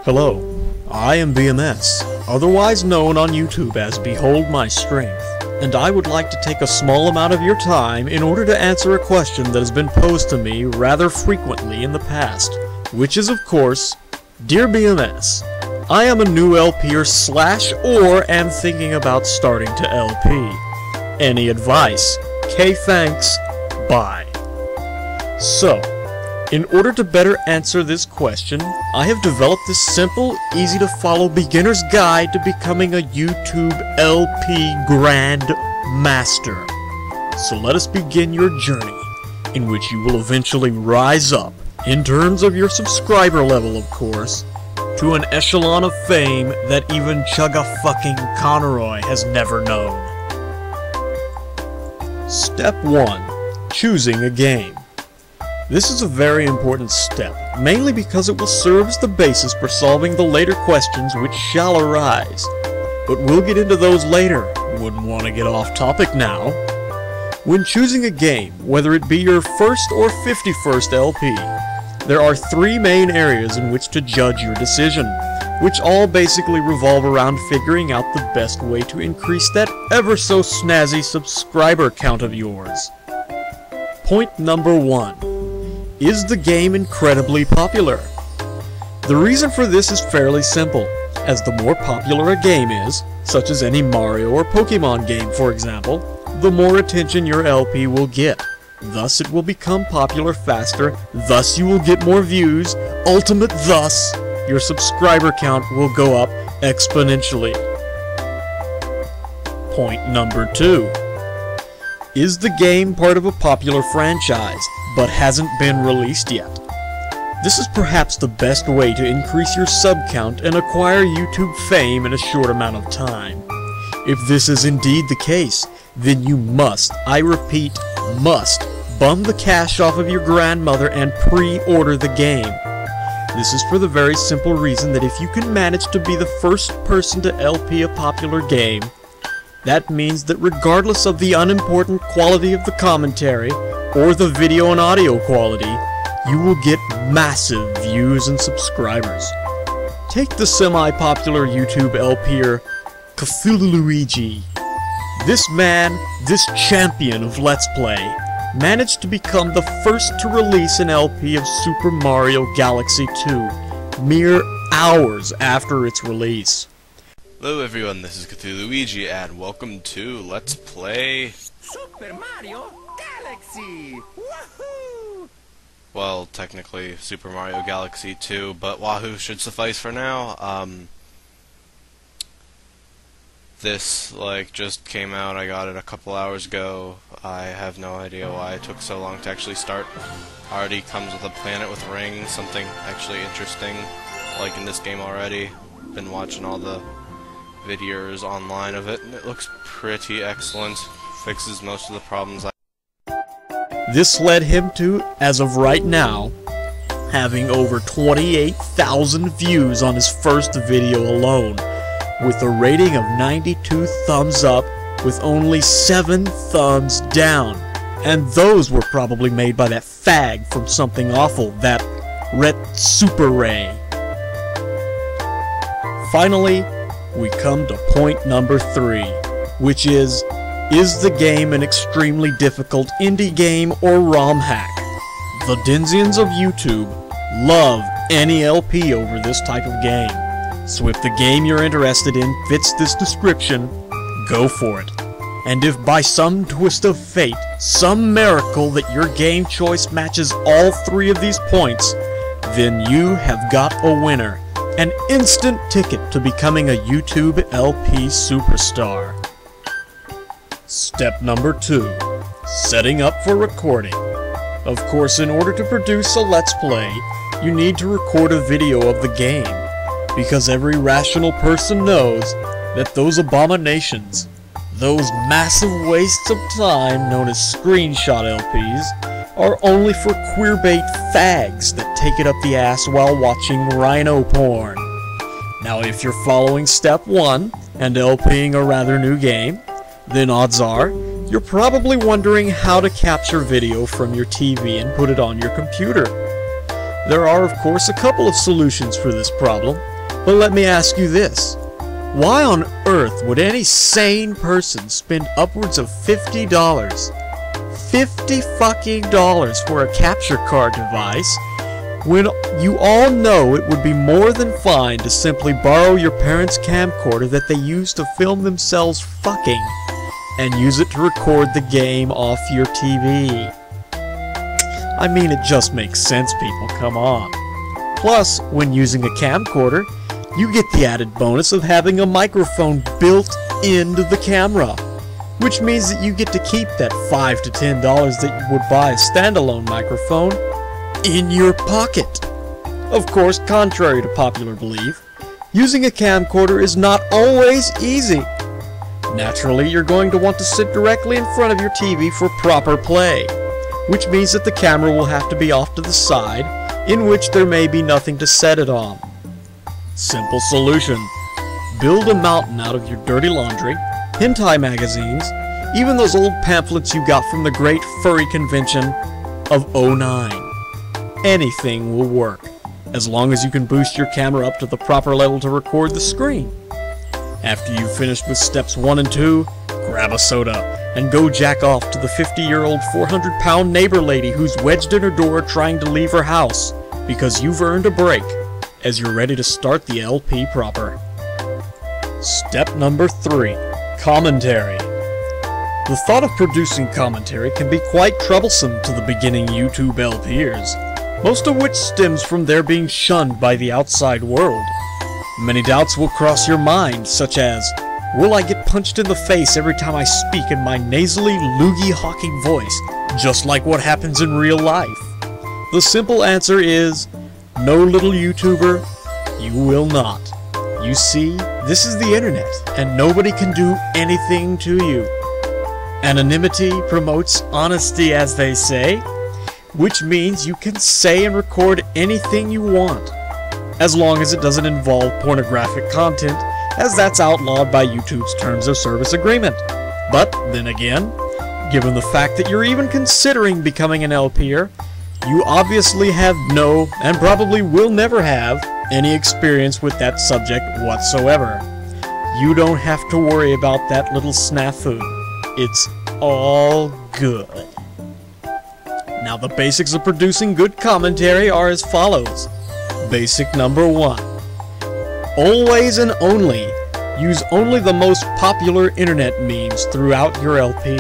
Hello, I am BMS, otherwise known on YouTube as BeholdMyStrength, and I would like to take a small amount of your time in order to answer a question that has been posed to me rather frequently in the past, which is of course, Dear BMS, I am a new LPer or am thinking about starting to LP. Any advice? Thanks, bye. So, in order to better answer this question, I have developed this simple, easy-to-follow beginner's guide to becoming a YouTube LP Grand Master. So let us begin your journey, in which you will eventually rise up, in terms of your subscriber level of course, to an echelon of fame that even Chugga-fucking-Conroy has never known. Step 1. Choosing a game. This is a very important step, mainly because it will serve as the basis for solving the later questions which shall arise. But we'll get into those later, wouldn't want to get off topic now. When choosing a game, whether it be your first or 51st LP, there are three main areas in which to judge your decision, which all basically revolve around figuring out the best way to increase that ever so snazzy subscriber count of yours. Point number 1. Is the game incredibly popular? The reason for this is fairly simple, as the more popular a game is, such as any Mario or Pokemon game for example, the more attention your LP will get. Thus it will become popular faster, thus you will get more views, thus your subscriber count will go up exponentially. Point number 2. Is the game part of a popular franchise, but hasn't been released yet? This is perhaps the best way to increase your sub count and acquire YouTube fame in a short amount of time. If this is indeed the case, then you must, I repeat, must, bum the cash off of your grandmother and pre-order the game. This is for the very simple reason that if you can manage to be the first person to LP a popular game, that means that regardless of the unimportant quality of the commentary, or the video and audio quality, you will get massive views and subscribers. Take the semi-popular YouTube LPer Cthulhuigi. This man, this champion of Let's Play, managed to become the first to release an LP of Super Mario Galaxy 2, mere hours after its release. Hello everyone, this is Cthulhuigi and welcome to Let's Play Super Mario Galaxy! Woohoo! Well, technically Super Mario Galaxy 2, but wahoo should suffice for now. This, just came out. I got it a couple hours ago. I have no idea why it took so long to actually start. Already comes with a planet with rings, something actually interesting, like in this game already. Been watching all the videos online of it, and it looks pretty excellent. Fixes most of the problems This led him to, as of right now, having over 28,000 views on his first video alone, with a rating of 92 thumbs up with only 7 thumbs down. And those were probably made by that fag from Something Awful, that Ret Super Ray. Finally, we come to point number 3, which is the game an extremely difficult indie game or ROM hack? The Denzians of YouTube love any LP over this type of game, so if the game you're interested in fits this description, go for it. And if by some twist of fate, some miracle that your game choice matches all 3 of these points, then you have got a winner. An instant ticket to becoming a YouTube LP superstar. Step number 2. Setting up for recording. Of course, in order to produce a Let's Play, you need to record a video of the game, because every rational person knows that those abominations, those massive wastes of time known as screenshot LPs, are only for queerbait fags that take it up the ass while watching rhino porn. Now if you're following step 1 and LPing a rather new game, then odds are you're probably wondering how to capture video from your TV and put it on your computer. There are of course a couple of solutions for this problem, But let me ask you this. Why on earth would any sane person spend upwards of $50, $50 for a capture card device when you all know it would be more than fine to simply borrow your parents' camcorder that they use to film themselves fucking and use it to record the game off your TV? I mean, it just makes sense, people, come on. Plus, when using a camcorder, you get the added bonus of having a microphone built into the camera, which means that you get to keep that $5 to $10 that you would buy a standalone microphone in your pocket. Of course, contrary to popular belief, using a camcorder is not always easy. Naturally, you're going to want to sit directly in front of your TV for proper play, which means that the camera will have to be off to the side, in which there may be nothing to set it on. Simple solution. Build a mountain out of your dirty laundry, hentai magazines, even those old pamphlets you got from the Great Furry Convention of '09. Anything will work, as long as you can boost your camera up to the proper level to record the screen. After you've finished with steps 1 and 2, grab a soda and go jack off to the 50-year-old 400-pound neighbor lady who's wedged in her door trying to leave her house, because you've earned a break as you're ready to start the LP proper. Step number 3. Commentary. The thought of producing commentary can be quite troublesome to the beginning YouTube LPers, most of which stems from their being shunned by the outside world. Many doubts will cross your mind, such as, will I get punched in the face every time I speak in my nasally, loogie-hawking voice, just like what happens in real life? The simple answer is, no, little YouTuber, you will not. You see, this is the internet, and nobody can do anything to you. Anonymity promotes honesty, as they say, which means you can say and record anything you want, as long as it doesn't involve pornographic content, as that's outlawed by YouTube's Terms of Service agreement. But then again, given the fact that you're even considering becoming an LPer, you obviously have no, and probably will never have, any experience with that subject whatsoever. You don't have to worry about that little snafu. It's all good. Now, the basics of producing good commentary are as follows. Basic number 1. Always and only use only the most popular internet memes throughout your LP.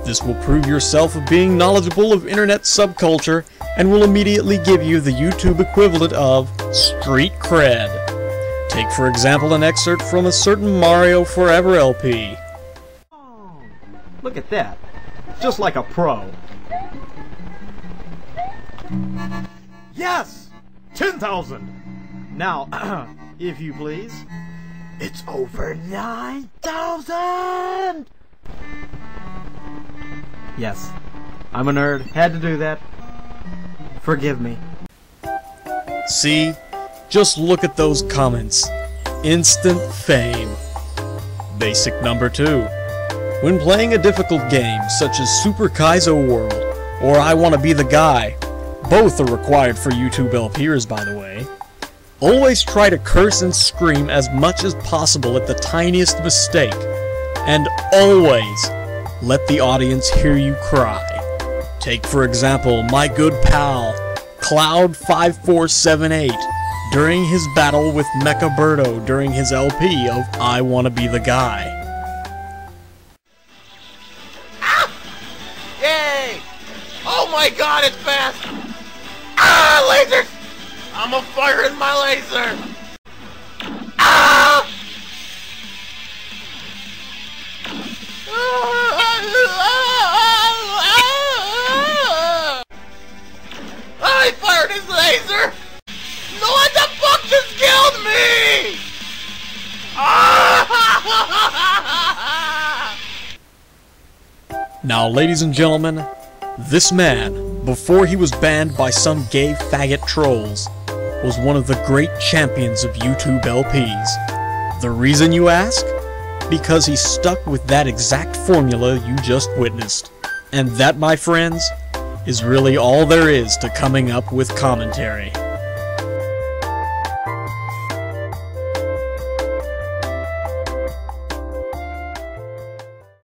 This will prove yourself of being knowledgeable of internet subculture and will immediately give you the YouTube equivalent of street cred. Take for example an excerpt from a certain Mario Forever LP. Oh, look at that. Just like a pro. Yes! 10,000! Now, if you please, it's over 9,000! Yes, I'm a nerd. Had to do that. Forgive me. See? Just look at those comments. Instant fame. Basic number 2. When playing a difficult game, such as Super Kaizo World, or I Wanna Be the Guy, both are required for YouTube LPers, by the way, always try to curse and scream as much as possible at the tiniest mistake, and always let the audience hear you cry. Take for example my good pal, Cloud5478, during his battle with Mecha Birdo during his LP of I Wanna Be the Guy. Ah! Yay! Oh my god, it's fast! Ah, lasers! I'm a fire in my laser! Ah! I fired his laser! No, what the fuck just killed me? Ah! Now, ladies and gentlemen, this man, before he was banned by some gay faggot trolls, was one of the great champions of YouTube LPs. The reason, you ask? Because he stuck with that exact formula you just witnessed. And that, my friends, is really all there is to coming up with commentary.